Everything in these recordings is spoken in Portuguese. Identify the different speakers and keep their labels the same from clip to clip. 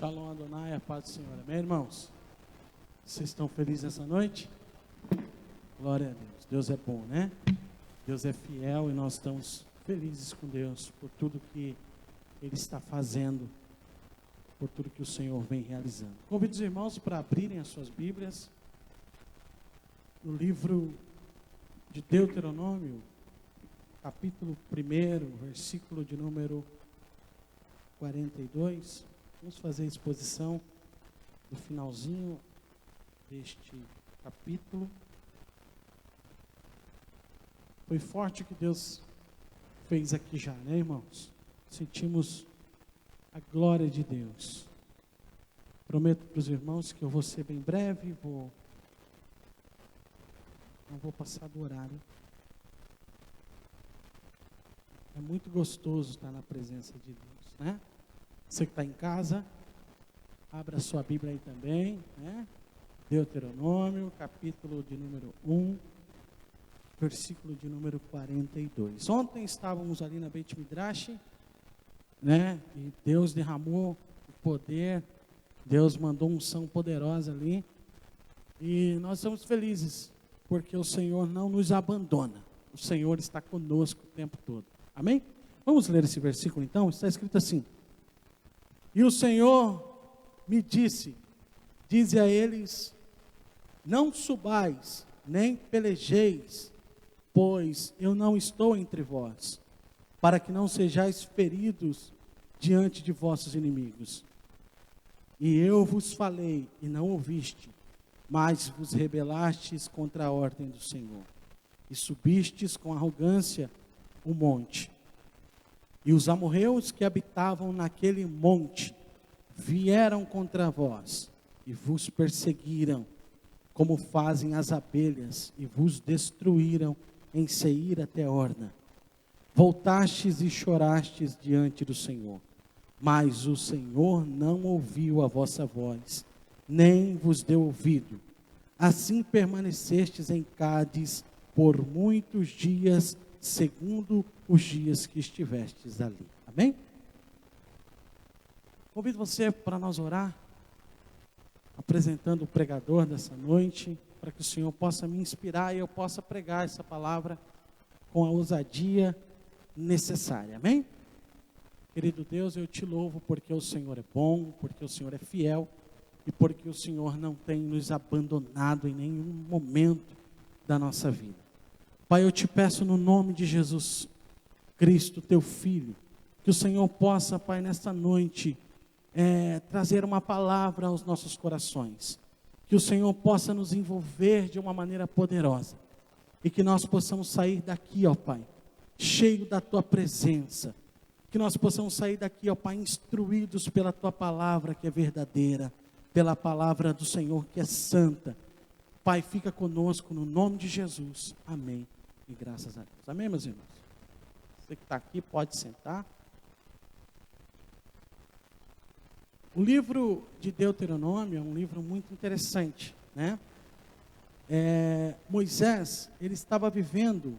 Speaker 1: Shalom Adonai, a paz do Senhor. Amém, irmãos? Vocês estão felizes essa noite? Glória a Deus. Deus é bom, né? Deus é fiel e nós estamos felizes com Deus por tudo que Ele está fazendo, por tudo que o Senhor vem realizando. Convido os irmãos para abrirem as suas Bíblias no livro de Deuteronômio, capítulo 1, versículo de número 42. Vamos fazer a exposição do finalzinho deste capítulo. Foi forte o que Deus fez aqui já, né, irmãos? Sentimos a glória de Deus. Prometo para os irmãos que eu vou ser bem breve, não vou passar do horário. É muito gostoso estar na presença de Deus, né? Você que está em casa, abra sua Bíblia aí também, né? Deuteronômio, capítulo de número 1, versículo de número 42. Ontem estávamos ali na Beit Midrash, né? E Deus derramou o poder, Deus mandou unção poderosa ali. E nós estamos felizes, porque o Senhor não nos abandona. O Senhor está conosco o tempo todo. Amém? Vamos ler esse versículo então? Está escrito assim: E o Senhor me disse, dize a eles, não subais, nem pelejeis, pois eu não estou entre vós, para que não sejais feridos diante de vossos inimigos. E eu vos falei, e não ouviste, mas vos rebelastes contra a ordem do Senhor, e subistes com arrogância o monte. E os amorreus que habitavam naquele monte vieram contra vós e vos perseguiram, como fazem as abelhas, e vos destruíram em Seir até Orna. Voltastes e chorastes diante do Senhor, mas o Senhor não ouviu a vossa voz, nem vos deu ouvido. Assim permanecestes em Cádiz por muitos dias, segundo os dias que estivestes ali. Amém? Convido você para nós orar, apresentando o pregador dessa noite, para que o Senhor possa me inspirar e eu possa pregar essa palavra com a ousadia necessária. Amém? Querido Deus, eu te louvo porque o Senhor é bom, porque o Senhor é fiel e porque o Senhor não tem nos abandonado em nenhum momento da nossa vida. Pai, eu te peço no nome de Jesus Cristo, teu Filho, que o Senhor possa, Pai, nesta noite, trazer uma palavra aos nossos corações. Que o Senhor possa nos envolver de uma maneira poderosa. E que nós possamos sair daqui, ó Pai, cheio da tua presença. Que nós possamos sair daqui, ó Pai, instruídos pela tua palavra que é verdadeira, pela palavra do Senhor que é santa. Pai, fica conosco no nome de Jesus. Amém. E graças a Deus. Amém, meus irmãos? Você que está aqui pode sentar. O livro de Deuteronômio é um livro muito interessante, né? Moisés, ele estava vivendo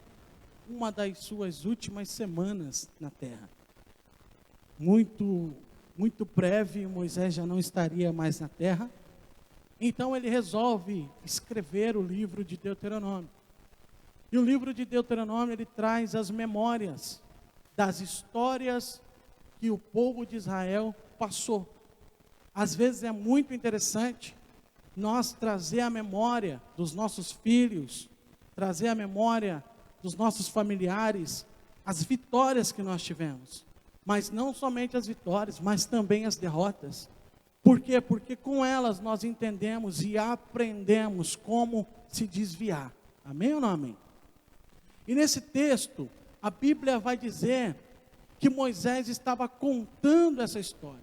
Speaker 1: uma das suas últimas semanas na terra. Muito breve, Moisés já não estaria mais na terra. Então ele resolve escrever o livro de Deuteronômio. E o livro de Deuteronômio, ele traz as memórias das histórias que o povo de Israel passou. Às vezes é muito interessante nós trazer a memória dos nossos filhos, trazer a memória dos nossos familiares, as vitórias que nós tivemos. Mas não somente as vitórias, mas também as derrotas. Por quê? Porque com elas nós entendemos e aprendemos como se desviar. Amém ou não amém? E nesse texto, a Bíblia vai dizer que Moisés estava contando essa história.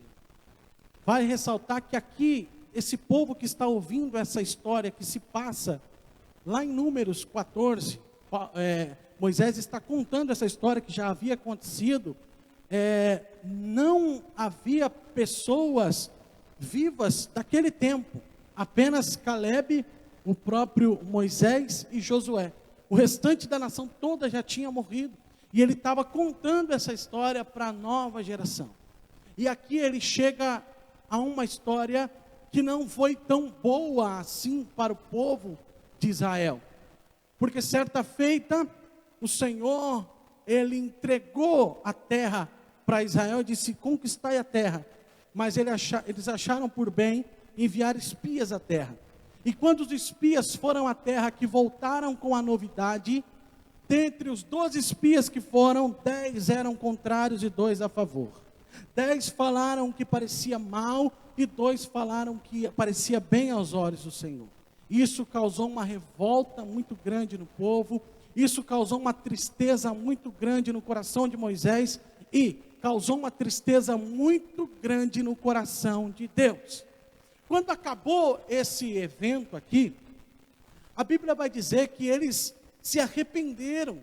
Speaker 1: Vai ressaltar que aqui, esse povo que está ouvindo essa história que se passa lá em Números 14, Moisés está contando essa história que já havia acontecido. Não havia pessoas vivas daquele tempo, apenas Calebe, o próprio Moisés e Josué. O restante da nação toda já tinha morrido, e ele estava contando essa história para a nova geração. E aqui ele chega a uma história que não foi tão boa assim para o povo de Israel. Porque certa feita, o Senhor, Ele entregou a terra para Israel e disse: conquistai a terra. Mas eles acharam por bem enviar espias à terra. E quando os espias foram à terra, que voltaram com a novidade, dentre os 12 espias que foram, 10 eram contrários e 2 a favor. 10 falaram que parecia mal e 2 falaram que parecia bem aos olhos do Senhor. Isso causou uma revolta muito grande no povo, isso causou uma tristeza muito grande no coração de Moisés e causou uma tristeza muito grande no coração de Deus. Quando acabou esse evento aqui, a Bíblia vai dizer que eles se arrependeram,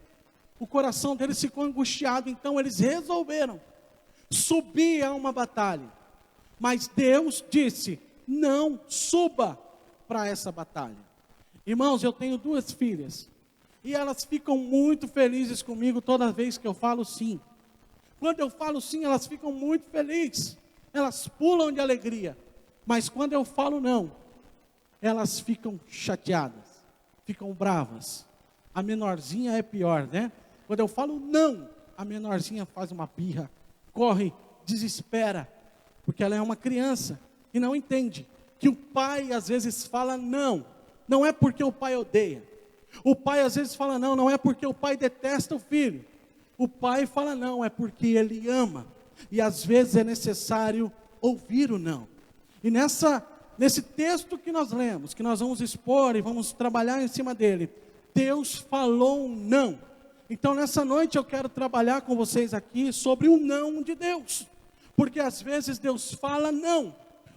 Speaker 1: o coração deles ficou angustiado, então eles resolveram subir a uma batalha. Mas Deus disse: não suba para essa batalha. Irmãos, eu tenho 2 filhas, e elas ficam muito felizes comigo toda vez que eu falo sim. Quando eu falo sim, elas ficam muito felizes, elas pulam de alegria. Mas quando eu falo não, elas ficam chateadas, ficam bravas. A menorzinha é pior, né? Quando eu falo não, a menorzinha faz uma birra, corre, desespera, porque ela é uma criança e não entende que o pai às vezes fala não, não é porque o pai odeia. O pai às vezes fala não, não é porque o pai detesta o filho. O pai fala não, é porque ele ama. E às vezes é necessário ouvir o não. E nesse texto que nós lemos, que nós vamos expor e vamos trabalhar em cima dele, Deus falou um não. Então nessa noite eu quero trabalhar com vocês aqui sobre o não de Deus. Porque às vezes Deus fala não.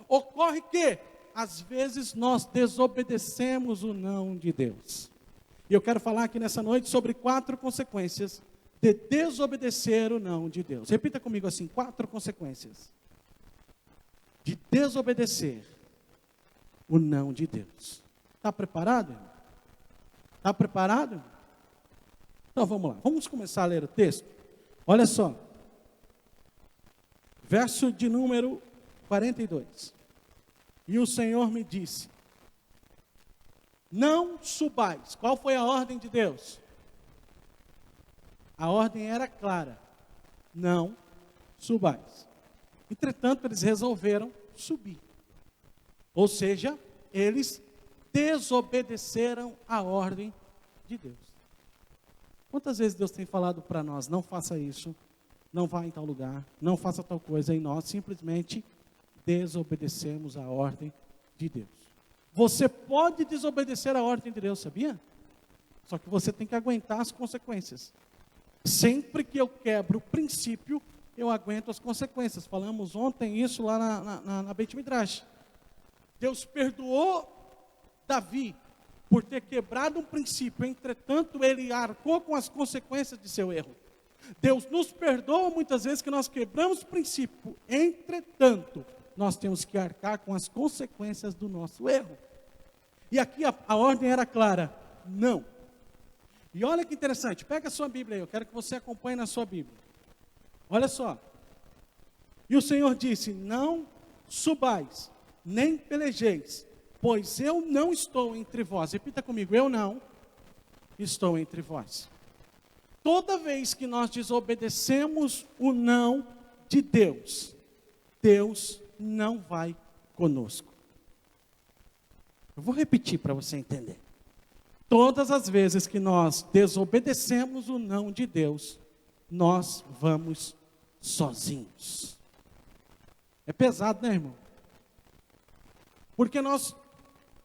Speaker 1: Ocorre que às vezes nós desobedecemos o não de Deus. E eu quero falar aqui nessa noite sobre 4 consequências de desobedecer o não de Deus. Repita comigo assim: 4 consequências de desobedecer o não de Deus. Está preparado? Está preparado? Então vamos lá, vamos começar a ler o texto. Olha só, verso de número 42. E o Senhor me disse: não subais. Qual foi a ordem de Deus? A ordem era clara: não subais. Entretanto, eles resolveram subir. Ou seja, eles desobedeceram a ordem de Deus. Quantas vezes Deus tem falado para nós: não faça isso, não vá em tal lugar, não faça tal coisa, e nós simplesmente desobedecemos a ordem de Deus. Você pode desobedecer a ordem de Deus, sabia? Só que você tem que aguentar as consequências. Sempre que eu quebro o princípio, eu aguento as consequências. Falamos ontem isso lá na Beit Midrash. Deus perdoou Davi por ter quebrado um princípio, entretanto ele arcou com as consequências de seu erro. Deus nos perdoa muitas vezes que nós quebramos o princípio, entretanto nós temos que arcar com as consequências do nosso erro. E aqui a ordem era clara: não. E olha que interessante, pega a sua Bíblia aí, eu quero que você acompanhe na sua Bíblia. Olha só. E o Senhor disse: não subais, nem pelejeis, pois eu não estou entre vós. Repita comigo: eu não estou entre vós. Toda vez que nós desobedecemos o não de Deus, Deus não vai conosco. Eu vou repetir para você entender. Todas as vezes que nós desobedecemos o não de Deus, nós vamos sozinhos. É pesado, né, irmão? Porque nós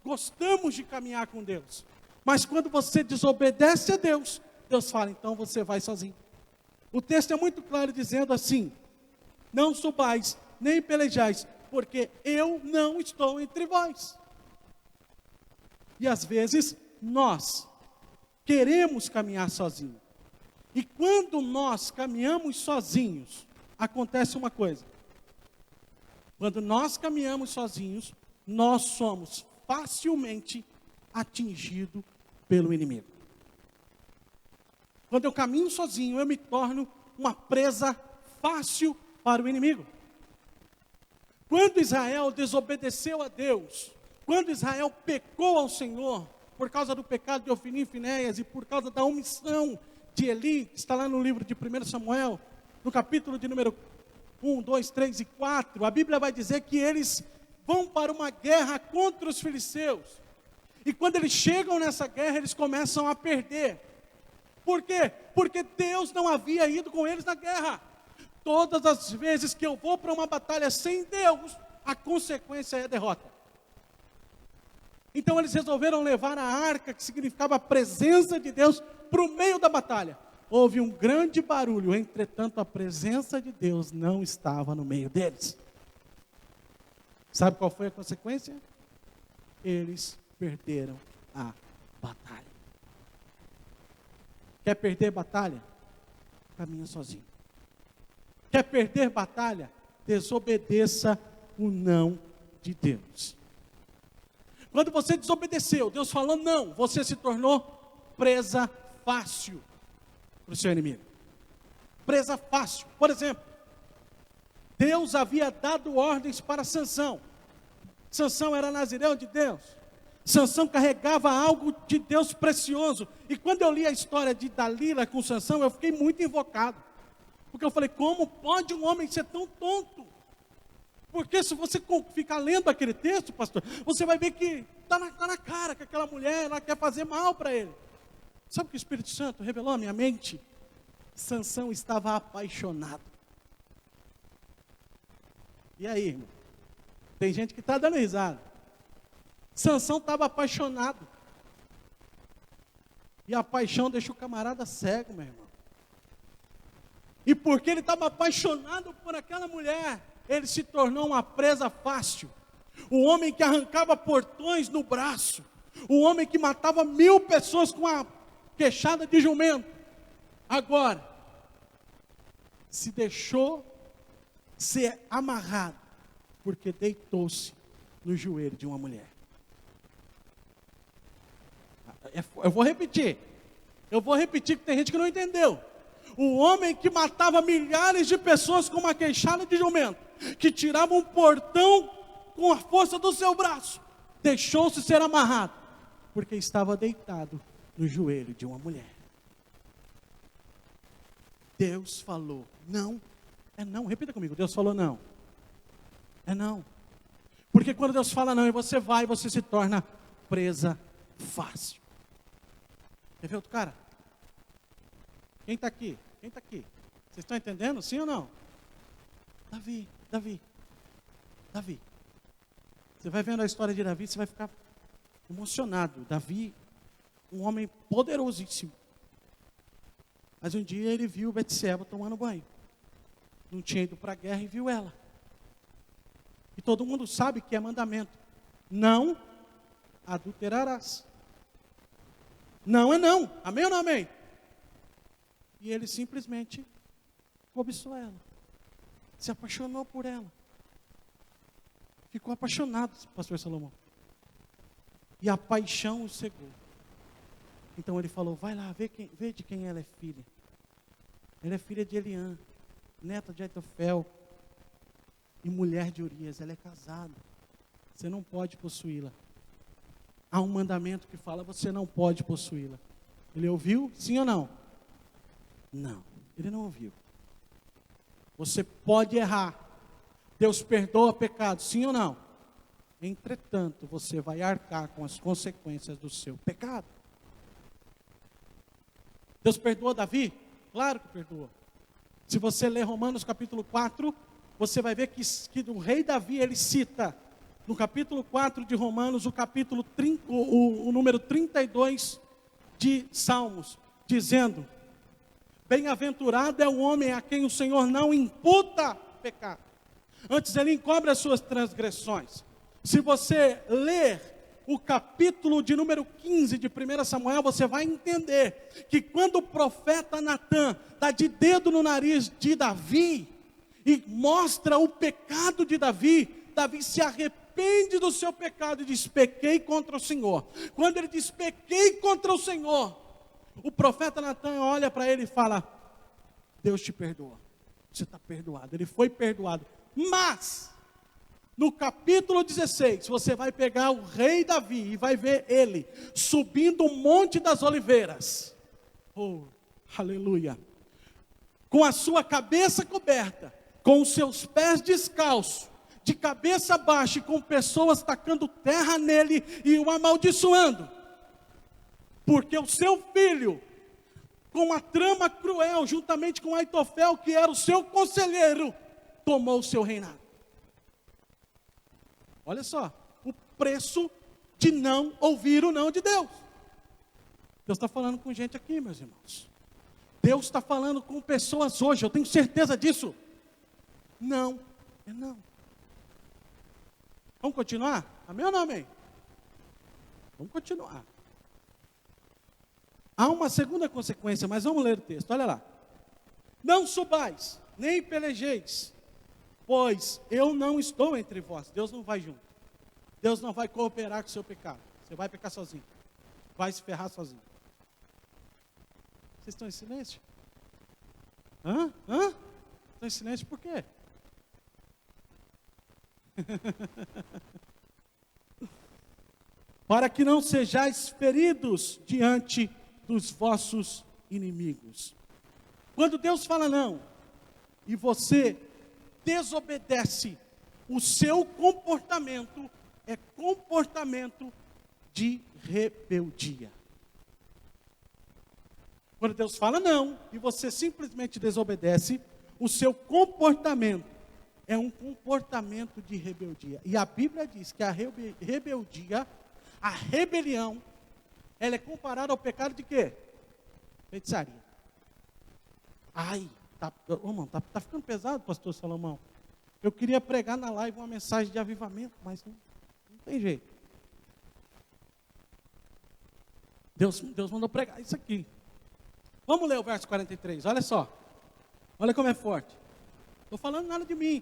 Speaker 1: gostamos de caminhar com Deus, mas quando você desobedece a Deus, Deus fala: então você vai sozinho. O texto é muito claro dizendo assim: não subais, nem pelejais, porque eu não estou entre vós. E às vezes nós queremos caminhar sozinhos. E quando nós caminhamos sozinhos, acontece uma coisa. Quando nós caminhamos sozinhos, nós somos facilmente atingidos pelo inimigo. Quando eu caminho sozinho, eu me torno uma presa fácil para o inimigo. Quando Israel desobedeceu a Deus, quando Israel pecou ao Senhor, por causa do pecado de Ofni e Finéias e por causa da omissão de Eli, que está lá no livro de 1 Samuel, no capítulo de número 1, 2, 3 e 4, a Bíblia vai dizer que eles vão para uma guerra contra os filisteus. E quando eles chegam nessa guerra, eles começam a perder. Por quê? Porque Deus não havia ido com eles na guerra. Todas as vezes que eu vou para uma batalha sem Deus, a consequência é derrota. Então eles resolveram levar a arca, que significava a presença de Deus, para o meio da batalha. Houve um grande barulho, entretanto a presença de Deus não estava no meio deles. Sabe qual foi a consequência? Eles perderam a batalha. Quer perder batalha? Caminha sozinho. Quer perder batalha? Desobedeça o não de Deus. Quando você desobedeceu, Deus falou não, você se tornou presa fácil para o seu inimigo. Presa fácil. Por exemplo, Deus havia dado ordens para Sansão. Sansão era nazireu de Deus. Sansão carregava algo de Deus precioso. E quando eu li a história de Dalila com Sansão, eu fiquei muito invocado. Porque eu falei, como pode um homem ser tão tonto? Porque se você ficar lendo aquele texto, pastor, você vai ver que está na cara que aquela mulher, ela quer fazer mal para ele. Sabe o que o Espírito Santo revelou à minha mente? Sansão estava apaixonado. E aí, irmão? Tem gente que está dando risada. Sansão estava apaixonado. E a paixão deixa o camarada cego, meu irmão. E porque ele estava apaixonado por aquela mulher, ele se tornou uma presa fácil. O homem que arrancava portões no braço. O homem que matava 1000 pessoas com a queixada de jumento. Agora, se deixou ser amarrado, porque deitou-se no joelho de uma mulher. Eu vou repetir, que tem gente que não entendeu. O homem que matava milhares de pessoas com uma queixada de jumento, que tirava um portão com a força do seu braço, deixou-se ser amarrado, porque estava deitado no joelho de uma mulher. Deus falou, não, é não, repita comigo, Deus falou não, é não. Porque quando Deus fala não e você vai, você se torna presa fácil. Quer ver outro cara? Quem está aqui? Quem está aqui? Vocês estão entendendo? Sim ou não? Davi. Você vai vendo a história de Davi, você vai ficar emocionado. Davi, um homem poderosíssimo. Mas um dia ele viu Betseba tomando banho. Não tinha ido para a guerra e viu ela. E todo mundo sabe que é mandamento. Não adulterarás. Não é não. Amém ou não amém? E ele simplesmente cobiçou ela. Se apaixonou por ela. Ficou apaixonado, pastor Salomão. E a paixão o cegou. Então ele falou, vai lá, vê de quem ela é filha. Ela é filha de Eliã, neta de Aitofel e mulher de Urias. Ela é casada. Você não pode possuí-la. Há um mandamento que fala, você não pode possuí-la. Ele ouviu? Sim ou não? Não, ele não ouviu. Você pode errar. Deus perdoa pecados, sim ou não? Entretanto, você vai arcar com as consequências do seu pecado. Deus perdoou Davi? Claro que perdoou. Se você ler Romanos capítulo 4, você vai ver que o rei Davi, ele cita, no capítulo 4 de Romanos, o número 32 de Salmos, dizendo, bem-aventurado é o homem a quem o Senhor não imputa pecado. Antes ele encobre as suas transgressões. Se você ler o capítulo de número 15 de 1 Samuel, você vai entender que quando o profeta Natã dá de dedo no nariz de Davi e mostra o pecado de Davi, Davi se arrepende do seu pecado e diz, pequei contra o Senhor. Quando ele diz, pequei contra o Senhor, o profeta Natã olha para ele e fala, Deus te perdoa, você está perdoado. Ele foi perdoado, mas No capítulo 16, você vai pegar o rei Davi e vai ver ele subindo o Monte das Oliveiras. Oh, aleluia. Com a sua cabeça coberta, com os seus pés descalços, de cabeça baixa, e com pessoas tacando terra nele e o amaldiçoando. Porque o seu filho, com a trama cruel, juntamente com Aitofel, que era o seu conselheiro, tomou o seu reinado. Olha só, o preço de não ouvir o não de Deus. Deus está falando com gente aqui, meus irmãos. Deus está falando com pessoas hoje, eu tenho certeza disso. Não, é não. Vamos continuar? Amém ou não amém? Vamos continuar. Há uma segunda consequência, mas vamos ler o texto, olha lá. Não subais, nem pelejeis, pois eu não estou entre vós. Deus não vai junto. Deus não vai cooperar com o seu pecado. Você vai pecar sozinho. Vai se ferrar sozinho. Vocês estão em silêncio? Estão em silêncio por quê? Para que não sejais feridos diante dos vossos inimigos. Quando Deus fala não, e você desobedece, o seu comportamento é comportamento de rebeldia. Quando Deus fala não, e você simplesmente desobedece, o seu comportamento é um comportamento de rebeldia. E a Bíblia diz que a rebeldia, a rebelião, ela é comparada ao pecado de quê? Feitiçaria. Ai, tá ficando pesado, pastor Salomão. Eu queria pregar na live uma mensagem de avivamento, mas não tem jeito. Deus mandou pregar isso aqui. Vamos ler o verso 43, olha só. Olha como é forte. Estou falando nada de mim.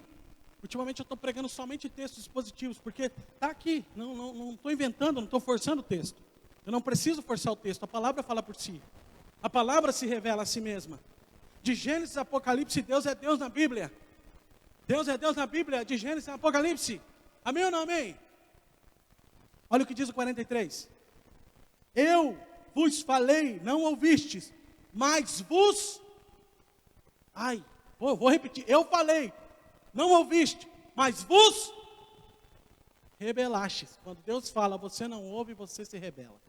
Speaker 1: Ultimamente eu estou pregando somente textos positivos, porque está aqui. Não estou inventando, não estou forçando o texto. Eu não preciso forçar o texto, a palavra fala por si. A palavra se revela a si mesma. De Gênesis a Apocalipse, Deus é Deus na Bíblia. Deus é Deus na Bíblia, de Gênesis a Apocalipse. Amém ou não amém? Olha o que diz o 43. Eu vos falei, não ouvistes, mas vos... vou repetir. Eu falei, não ouviste, mas vos rebelastes. Quando Deus fala, você não ouve, você se rebela.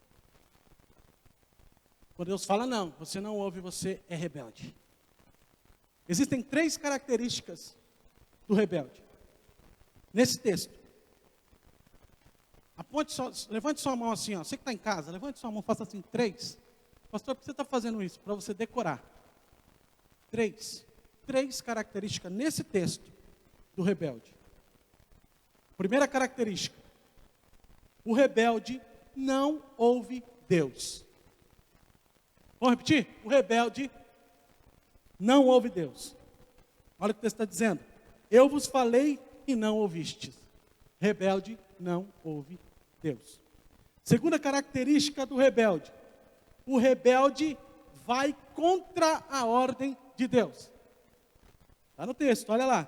Speaker 1: Quando Deus fala não, você não ouve, você é rebelde. Existem 3 características do rebelde. Nesse texto. Levante sua mão assim, ó. Você que está em casa, levante sua mão, faça assim, 3. Pastor, por que você está fazendo isso? Para você decorar. 3 características nesse texto do rebelde. Primeira característica. O rebelde não ouve Deus. Vamos repetir? O rebelde não ouve Deus. Olha o que o texto está dizendo. Eu vos falei e não ouvistes. Rebelde não ouve Deus. Segunda característica do rebelde. O rebelde vai contra a ordem de Deus. Está no texto, olha lá.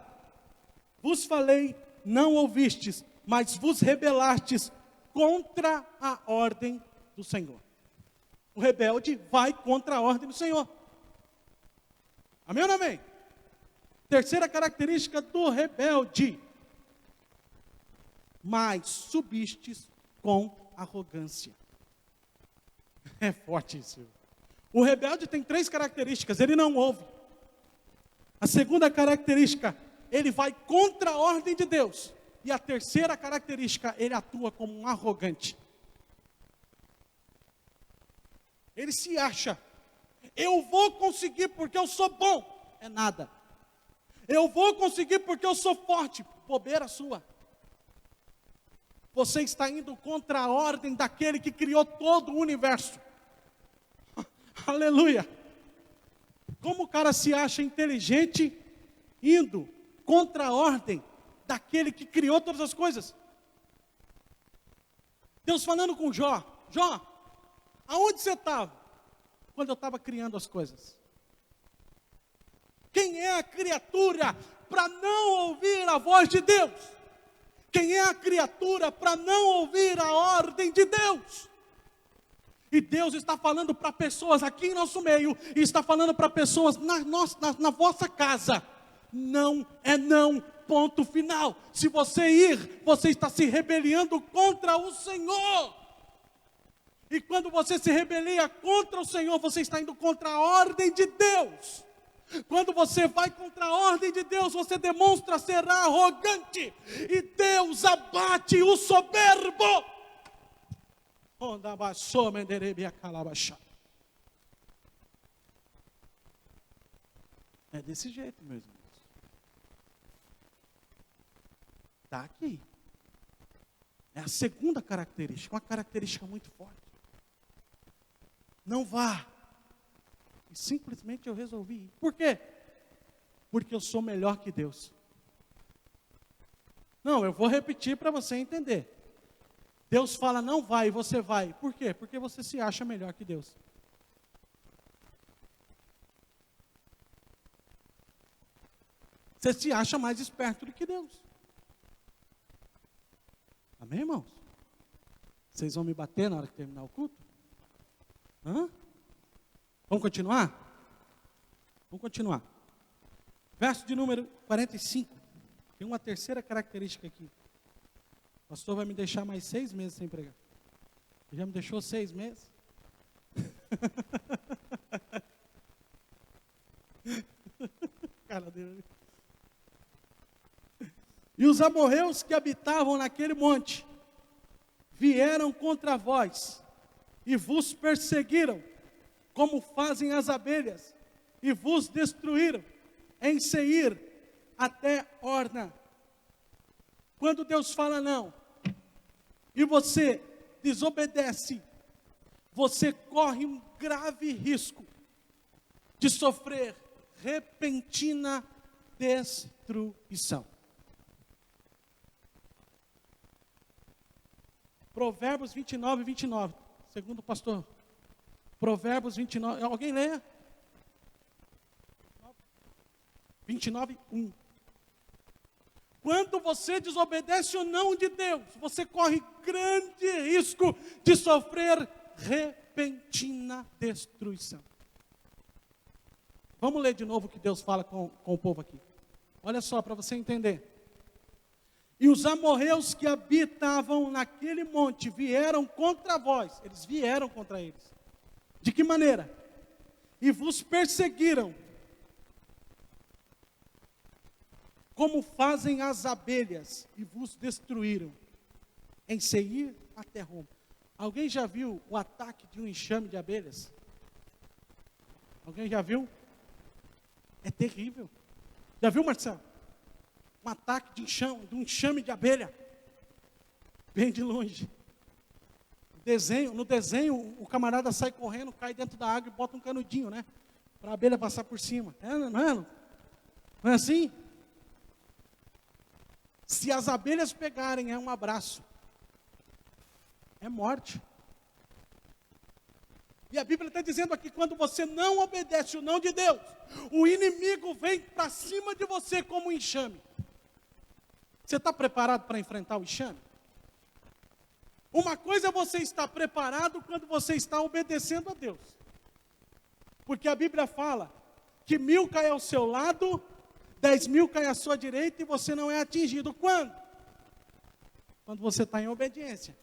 Speaker 1: Vos falei, não ouvistes, mas vos rebelastes contra a ordem do Senhor. O rebelde vai contra a ordem do Senhor. Amém ou não amém? Terceira característica do rebelde. Mas subistes com arrogância. É forte isso. O rebelde tem 3 características. Ele não ouve. A segunda característica, ele vai contra a ordem de Deus. E a terceira característica, ele atua como um arrogante. Ele se acha, eu vou conseguir porque eu sou bom. É nada. Eu vou conseguir porque eu sou forte. Bobeira sua. Você está indo contra a ordem daquele que criou todo o universo. Aleluia. Como o cara se acha inteligente indo contra a ordem daquele que criou todas as coisas? Deus falando com Jó. Jó, aonde você estava quando eu estava criando as coisas? Quem é a criatura para não ouvir a voz de Deus? Quem é a criatura para não ouvir a ordem de Deus? E Deus está falando para pessoas aqui em nosso meio, e está falando para pessoas na vossa casa. Não é não, ponto final. Se você ir, você está se rebelando contra o Senhor. E quando você se rebelia contra o Senhor, você está indo contra a ordem de Deus. Quando você vai contra a ordem de Deus, você demonstra ser arrogante. E Deus abate o soberbo. É desse jeito, meus irmãos. Está aqui. É a segunda característica, uma característica muito forte. Não vá. E simplesmente eu resolvi ir. Por quê? Porque eu sou melhor que Deus. Não, eu vou repetir para você entender. Deus fala não vai e você vai. Por quê? Porque você se acha melhor que Deus. Você se acha mais esperto do que Deus. Amém, irmãos? Vocês vão me bater na hora que terminar o culto? Hã? Vamos continuar? Vamos continuar. Verso de número 45. Tem uma terceira característica aqui. O pastor vai me deixar mais 6 meses sem pregar. Já me deixou 6 meses? Cara dele. E os amorreus que habitavam naquele monte vieram contra vós e vos perseguiram, como fazem as abelhas, e vos destruíram em Seir até Orna. Quando Deus fala não, e você desobedece, você corre um grave risco de sofrer repentina destruição. Provérbios 29, 29. Segundo o pastor. Provérbios 29. Alguém leia? 29, 1. Quando você desobedece o não de Deus, você corre grande risco de sofrer repentina destruição. Vamos ler de novo o que Deus fala com o povo aqui. Olha só, para você entender. E os amorreus que habitavam naquele monte vieram contra vós. Eles vieram contra eles. De que maneira? E vos perseguiram, como fazem as abelhas, e vos destruíram em Seir até Roma. Alguém já viu o ataque de um enxame de abelhas? Alguém já viu? É terrível. Já viu, Marcelo? Um ataque de um enxame de abelha, bem de longe. No desenho, o camarada sai correndo, cai dentro da água e bota um canudinho, né? Para a abelha passar por cima. Não é assim? Se as abelhas pegarem, é um abraço. É morte. E a Bíblia está dizendo aqui, quando você não obedece o não de Deus, o inimigo vem para cima de você como um enxame. Você está preparado para enfrentar o enxame? Uma coisa é você estar preparado quando você está obedecendo a Deus. Porque a Bíblia fala que 1000 cai ao seu lado, 10.000 cai à sua direita e você não é atingido. Quando? Quando você está em obediência.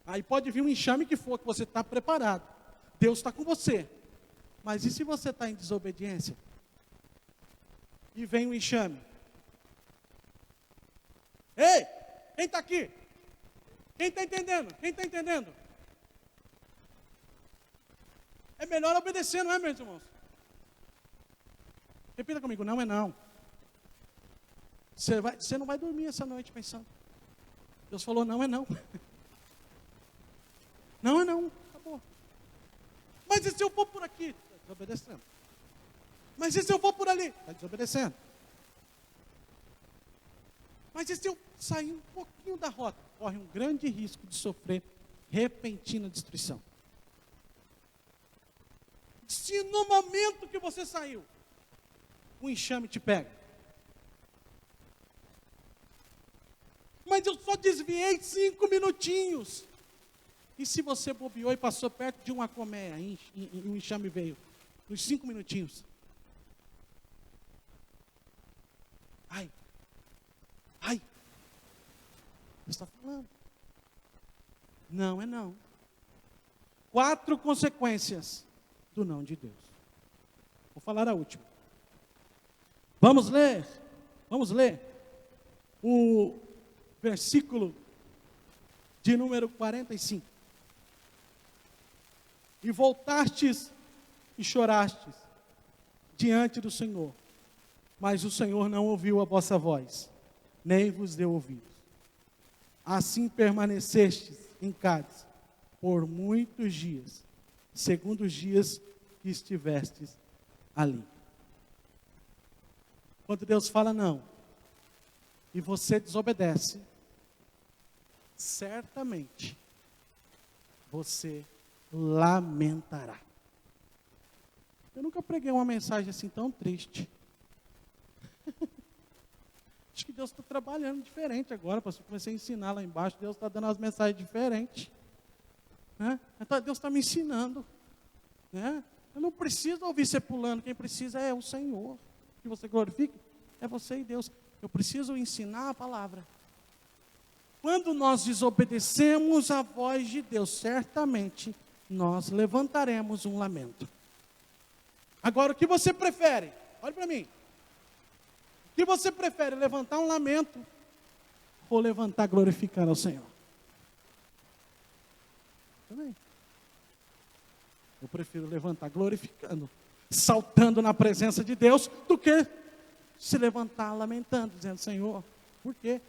Speaker 1: Aí pode vir um enxame que for, que você está preparado. Deus está com você. Mas e se você está em desobediência? E vem um enxame? Ei, quem está aqui? Quem está entendendo? Quem está entendendo? É melhor obedecer, não é, meus irmãos? Repita comigo, não é não. Você não vai dormir essa noite pensando. Deus falou, não é não. Não é não, acabou. Mas e se eu for por aqui? Está desobedecendo. Mas e se eu for por ali? Está desobedecendo. Mas e se eu sair um pouquinho da rota? Corre um grande risco de sofrer repentina destruição. Se no momento que você saiu, um enxame te pega. mas eu só desviei 5 minutinhos. E se você bobeou e passou perto de uma colmeia, e um enxame veio, nos 5 minutinhos? Ai, Deus está falando. Não é não. 4 consequências do não de Deus. Vou falar a última. Vamos ler o versículo de número 45. E voltastes e chorastes diante do Senhor, mas o Senhor não ouviu a vossa voz, nem vos deu ouvidos. Assim permanecestes em Cádiz por muitos dias, segundo os dias que estivestes ali. Quando Deus fala não, e você desobedece, certamente você lamentará. Eu nunca preguei uma mensagem assim tão triste. Acho que Deus está trabalhando diferente agora, pastor. Comecei a ensinar lá embaixo, Deus está dando umas mensagens diferentes. Né? Então, Deus está me ensinando. Né? Eu não preciso ouvir você pulando, quem precisa é o Senhor. Que você glorifique, é você e Deus. Eu preciso ensinar a palavra. Quando nós desobedecemos a voz de Deus, certamente nós levantaremos um lamento. Agora, o que você prefere? Olha para mim. O que você prefere, levantar um lamento ou levantar glorificando ao Senhor? Também. Eu prefiro levantar glorificando, saltando na presença de Deus, do que se levantar lamentando, dizendo: Senhor, por quê?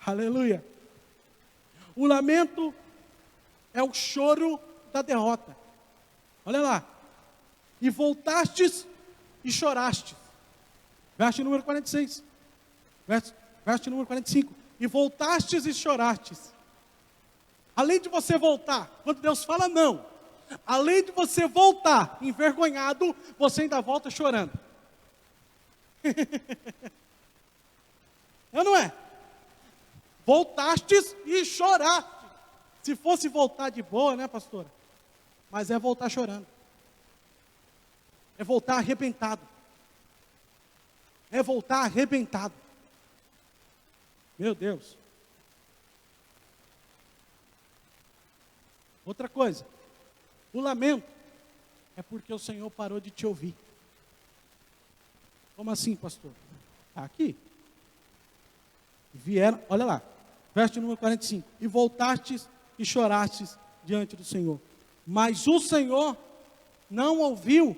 Speaker 1: Aleluia. O lamento é o choro da derrota. Olha lá. E voltastes e chorastes. Verso número 46. Verso número 45. E voltastes e chorastes. Além de você voltar, quando Deus fala não, além de você voltar envergonhado, você ainda volta chorando. É ou não é? Voltastes e choraste. Se fosse voltar de boa, né, pastora? Mas é voltar chorando. É voltar arrebentado. É voltar arrebentado. Meu Deus. Outra coisa. O lamento é porque o Senhor parou de te ouvir. Como assim, pastor? Está aqui. Vieram, olha lá. Verso número 45. E voltastes e chorastes diante do Senhor. Mas o Senhor não ouviu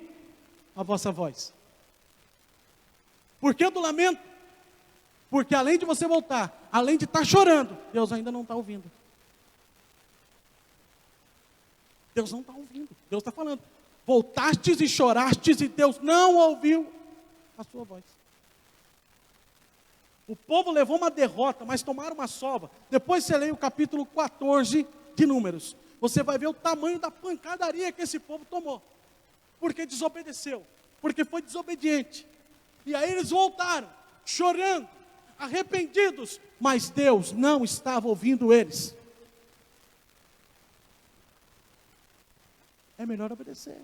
Speaker 1: a vossa voz. Por que do lamento? Porque além de você voltar, além de estar chorando, Deus ainda não está ouvindo. Deus não está ouvindo. Deus está falando. Voltastes e chorastes e Deus não ouviu a sua voz. O povo levou uma derrota, mas tomaram uma sova. Depois você lê o capítulo 14 de Números. Você vai ver o tamanho da pancadaria que esse povo tomou. Porque desobedeceu. Porque foi desobediente. E aí eles voltaram, chorando, arrependidos. Mas Deus não estava ouvindo eles. É melhor obedecer.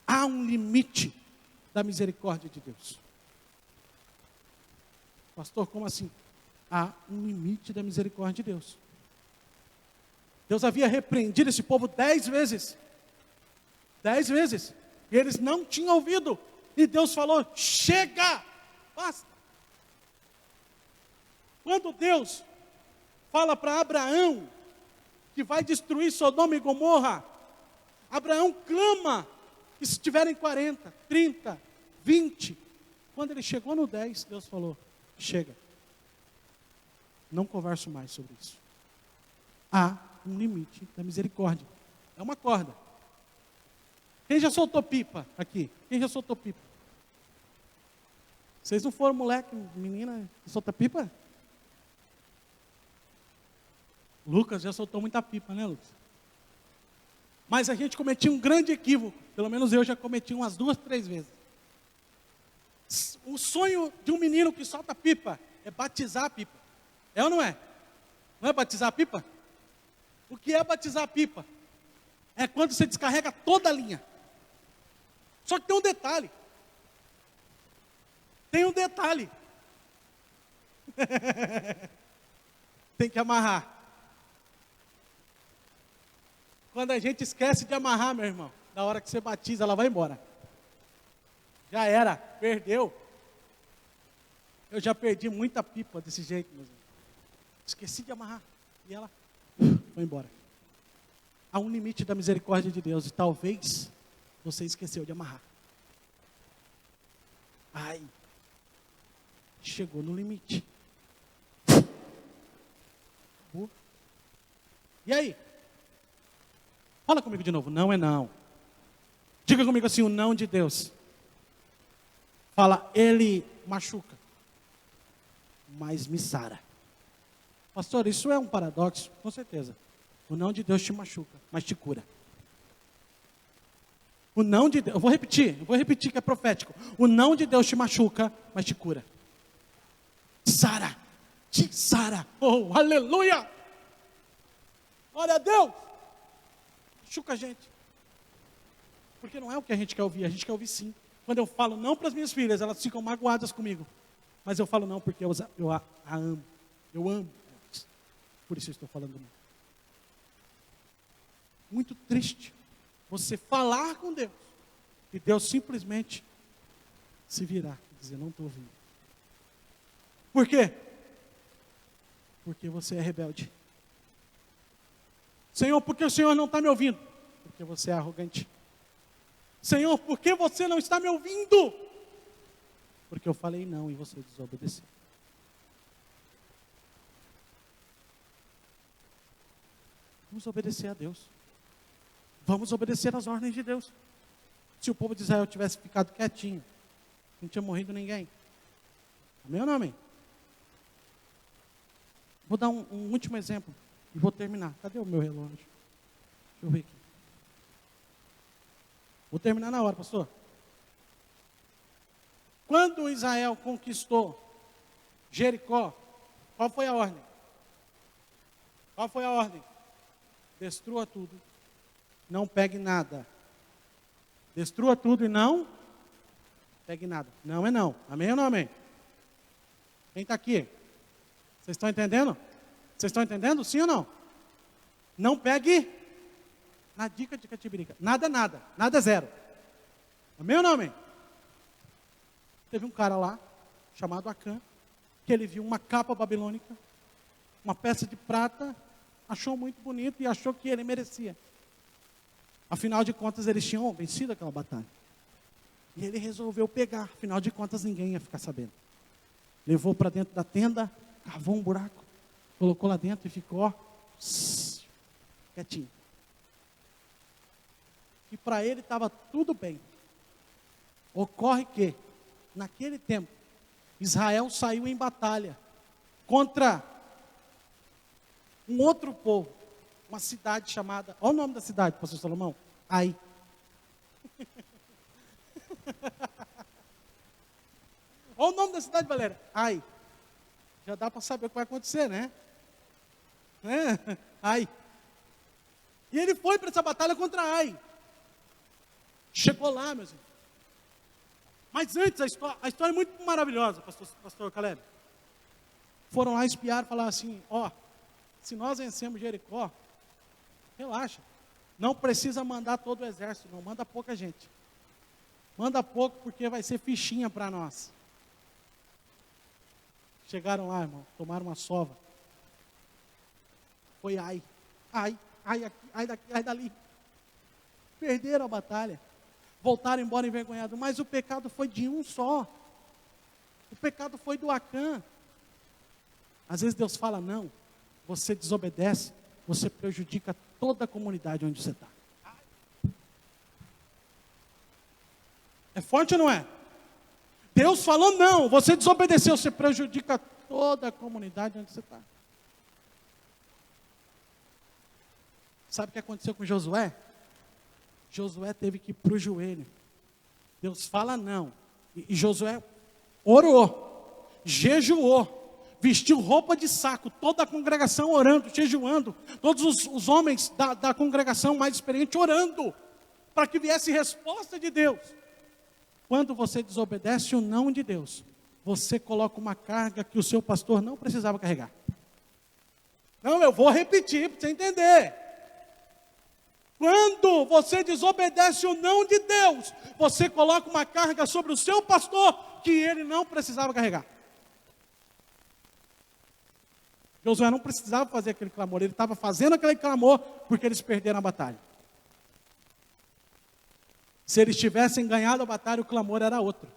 Speaker 1: Há um limite da misericórdia de Deus. Pastor, como assim? Há um limite da misericórdia de Deus. Deus havia repreendido esse povo 10 vezes. 10 vezes. E eles não tinham ouvido. E Deus falou: chega, basta. Quando Deus fala para Abraão que vai destruir Sodoma e Gomorra, Abraão clama que se tiverem 40, 30, 20. Quando ele chegou no 10, Deus falou: chega. Não converso mais sobre isso. Há um limite da misericórdia. É uma corda. Quem já soltou pipa aqui? Quem já soltou pipa? Vocês não foram moleque, menina, que solta pipa? Lucas já soltou muita pipa, né, Lucas? Mas a gente cometia um grande equívoco. Pelo menos eu já cometi umas 2, 3 vezes. O sonho de um menino que solta pipa é batizar a pipa. É ou não é? Não é batizar a pipa? O que é batizar a pipa? É quando você descarrega toda a linha. Só que tem um detalhe. Tem um detalhe. Tem que amarrar. Quando a gente esquece de amarrar, meu irmão, na hora que você batiza, ela vai embora. Já era, perdeu. Eu já perdi muita pipa desse jeito, meus irmãos. Esqueci de amarrar. E ela foi embora. Há um limite da misericórdia de Deus. E talvez você esqueceu de amarrar. Ai. Chegou no limite. Acabou. E aí? Fala comigo de novo. Não é não. Diga comigo assim, o não de Deus. Fala, ele machuca, mas me sara. Pastor, isso é um paradoxo? Com certeza. O não de Deus te machuca, mas te cura. O não de Deus, eu vou repetir que é profético. O não de Deus te machuca, mas te cura. Sara, te sara. Oh, aleluia! Glória a Deus! Machuca a gente. Porque não é o que a gente quer ouvir, a gente quer ouvir sim. Quando eu falo não para as minhas filhas, elas ficam magoadas comigo. Mas eu falo não porque eu a amo. Eu amo elas. Por isso eu estou falando não. Muito triste você falar com Deus e Deus simplesmente se virar e dizer, não estou ouvindo. Por quê? Porque você é rebelde. Senhor, por que o Senhor não está me ouvindo? Porque você é arrogante. Senhor, por que você não está me ouvindo? Porque eu falei não e você desobedeceu. Vamos obedecer a Deus. Vamos obedecer às ordens de Deus. Se o povo de Israel tivesse ficado quietinho, não tinha morrido ninguém. Amém ou não amém? Vou dar um último exemplo e vou terminar. Cadê o meu relógio? Deixa eu ver aqui. Vou terminar na hora, pastor. Quando Israel conquistou Jericó, qual foi a ordem? Qual foi a ordem? Destrua tudo, não pegue nada. Destrua tudo e não pegue nada. Não é não. Amém ou não amém? Quem está aqui? Vocês estão entendendo? Vocês estão entendendo? Sim ou não? Não pegue na dica de catibirica. Nada, nada. Nada é zero. Amém ou não amém? Teve um cara lá, chamado Acã, que ele viu uma capa babilônica, uma peça de prata, achou muito bonito e achou que ele merecia. Afinal de contas, eles tinham vencido aquela batalha. E ele resolveu pegar, afinal de contas, ninguém ia ficar sabendo. Levou para dentro da tenda, cavou um buraco, colocou lá dentro e ficou quietinho. E para ele estava tudo bem. Ocorre que, naquele tempo, Israel saiu em batalha contra um outro povo, uma cidade chamada, olha o nome da cidade, pastor Salomão, Ai. Olha o nome da cidade, Valéria, Ai. Já dá para saber o que vai acontecer, né? Ai. E ele foi para essa batalha contra Ai. Chegou lá, meus irmãos. Mas antes, a história é muito maravilhosa, pastor Caleb. Foram lá espiar e falaram assim, se nós vencemos Jericó, relaxa. Não precisa mandar todo o exército, não. Manda pouca gente. Manda pouco porque vai ser fichinha para nós. Chegaram lá, irmão, tomaram uma sova. Foi ai aqui, ai daqui, ai dali. Perderam a batalha. Voltaram embora envergonhados. Mas o pecado foi de um só. O pecado foi do Acã. Às vezes Deus fala não. Você desobedece. Você prejudica toda a comunidade onde você está. É forte ou não é? Deus falou não. Você desobedeceu. Você prejudica toda a comunidade onde você está. Sabe o que aconteceu com Josué? Josué teve que ir para o joelho. Deus fala não. E Josué orou, jejuou, vestiu roupa de saco, toda a congregação orando, jejuando, todos os homens da congregação mais experiente orando, para que viesse resposta de Deus. Quando você desobedece o não de Deus, você coloca uma carga que o seu pastor não precisava carregar. Não, eu vou repetir para você entender. Quando você desobedece o não de Deus, você coloca uma carga sobre o seu pastor que ele não precisava carregar. Josué não precisava fazer aquele clamor, ele estava fazendo aquele clamor porque eles perderam a batalha. Se eles tivessem ganhado a batalha, o clamor era outro.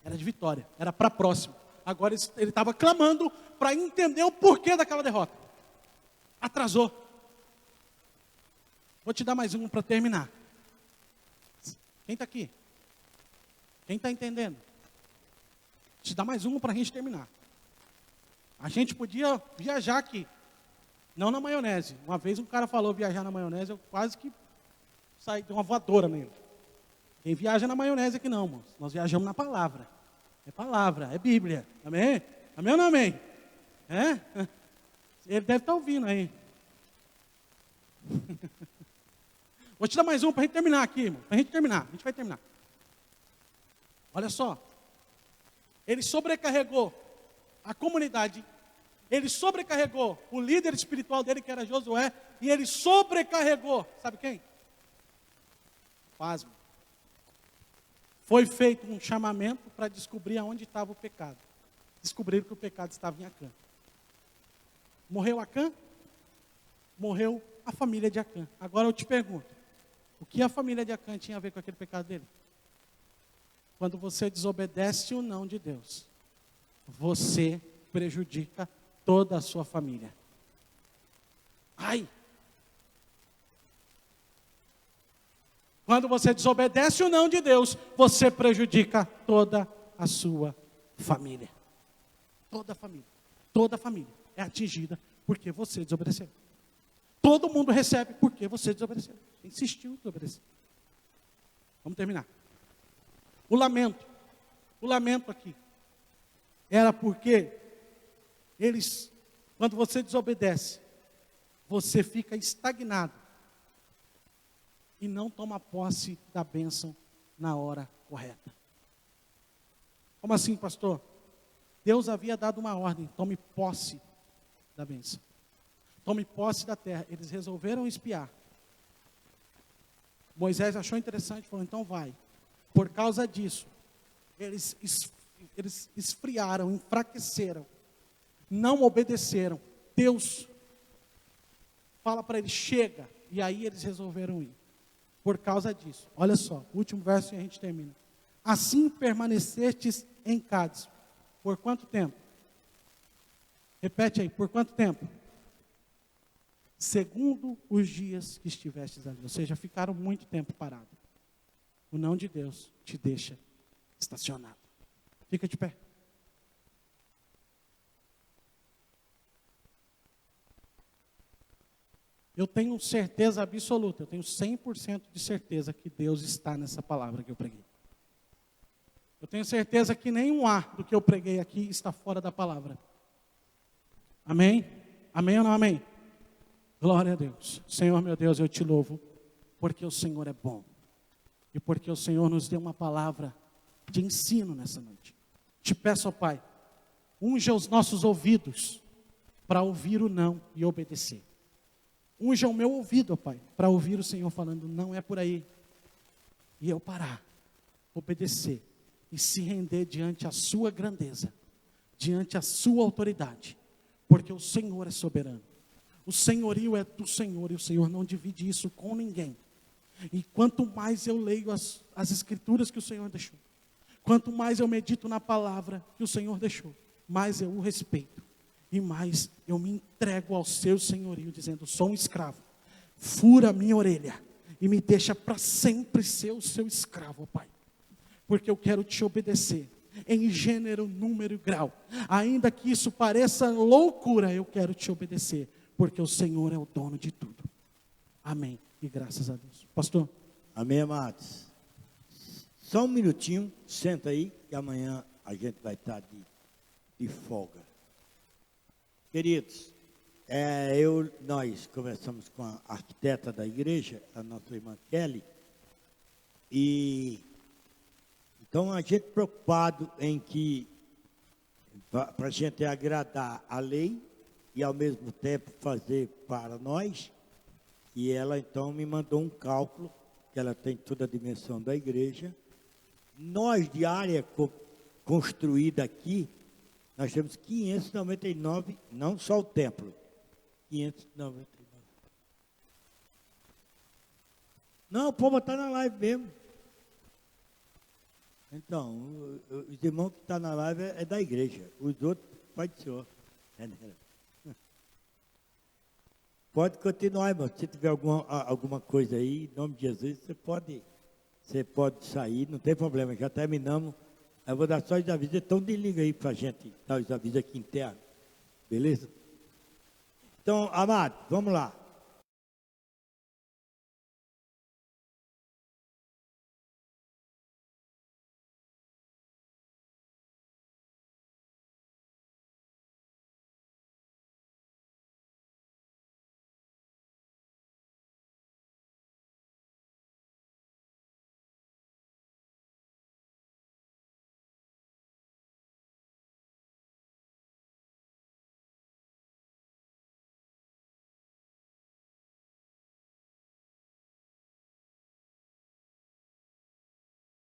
Speaker 1: Era de vitória, era para próximo. Agora ele estava clamando para entender o porquê daquela derrota. Atrasou. Vou te dar mais um para terminar. Quem está aqui? Quem está entendendo? Vou te dar mais um para a gente terminar. A gente podia viajar aqui. Não na maionese. Uma vez um cara falou viajar na maionese, eu quase que saí de uma voadora nele. Quem viaja na maionese aqui não, irmãos. Nós viajamos na palavra. É palavra, é Bíblia. Amém? Amém ou não amém? É? Ele deve estar ouvindo aí. Vou te dar mais um para a gente terminar aqui, irmão. Para a gente terminar. A gente vai terminar. Olha só. Ele sobrecarregou a comunidade. Ele sobrecarregou o líder espiritual dele, que era Josué. E ele sobrecarregou, sabe quem? Pasmo. Foi feito um chamamento para descobrir aonde estava o pecado. Descobriram que o pecado estava em Acã. Morreu Acã? Morreu a família de Acã. Agora eu te pergunto, o que a família de Acã tinha a ver com aquele pecado dele? Quando você desobedece o não de Deus, você prejudica toda a sua família. Ai! Quando você desobedece o não de Deus, você prejudica toda a sua família. Toda a família. Toda a família é atingida porque você desobedeceu. Todo mundo recebe porque você desobedeceu. Insistiu em desobedecer. Vamos terminar. O lamento aqui, era porque quando você desobedece, você fica estagnado e não toma posse da bênção na hora correta. Como assim, pastor? Deus havia dado uma ordem, tome posse da bênção. Tome posse da terra. Eles resolveram espiar. Moisés achou interessante, falou, então vai. Por causa disso, eles esfriaram, enfraqueceram, não obedeceram. Deus fala para eles, chega. E aí eles resolveram ir. Por causa disso, olha só, o último verso e a gente termina. Assim permanecestes em Cádiz. Por quanto tempo? Repete aí, por quanto tempo? Segundo os dias que estivestes ali. Ou seja, ficaram muito tempo parados. O não de Deus te deixa estacionado. Fica de pé. Eu tenho certeza absoluta, eu tenho 100% de certeza que Deus está nessa palavra que eu preguei. Eu tenho certeza que nenhum ar do que eu preguei aqui está fora da palavra. Amém? Amém ou não amém? Glória a Deus. Senhor meu Deus, eu te louvo, porque o Senhor é bom. E porque o Senhor nos deu uma palavra de ensino nessa noite. Te peço, ó Pai, unja os nossos ouvidos para ouvir o não e obedecer. Unja o meu ouvido, ó Pai, para ouvir o Senhor falando, não é por aí. E eu parar, obedecer e se render diante a sua grandeza, diante a sua autoridade, porque o Senhor é soberano. O senhorio é do Senhor e o Senhor não divide isso com ninguém. E quanto mais eu leio as escrituras que o Senhor deixou, quanto mais eu medito na palavra que o Senhor deixou, mais eu o respeito. E mais eu me entrego ao seu senhorio, dizendo, sou um escravo. Fura a minha orelha e me deixa para sempre ser o seu escravo, ó Pai. Porque eu quero te obedecer em gênero, número e grau. Ainda que isso pareça loucura, eu quero te obedecer. Porque o Senhor é o dono de tudo. Amém. E graças a Deus. Pastor.
Speaker 2: Amém, amados. Só um minutinho, senta aí, e amanhã a gente vai estar de folga. Queridos, nós conversamos com a arquiteta da igreja, a nossa irmã Kelly, e então a gente preocupado em que, para a gente agradar a lei e ao mesmo tempo fazer para nós, e ela então me mandou um cálculo, que ela tem toda a dimensão da igreja. Nós, de área construída aqui, nós temos 599, não só o templo, 599. Não, pode botar na live mesmo. Então, os irmãos que estão na live é da igreja, os outros, Pai do Senhor. Pode continuar, irmão. Se tiver alguma coisa aí, em nome de Jesus, você pode sair, não tem problema, já terminamos. Eu vou dar só os avisos, então desliga aí para a gente dar os avisos aqui internos. Beleza? Então, amado, vamos lá.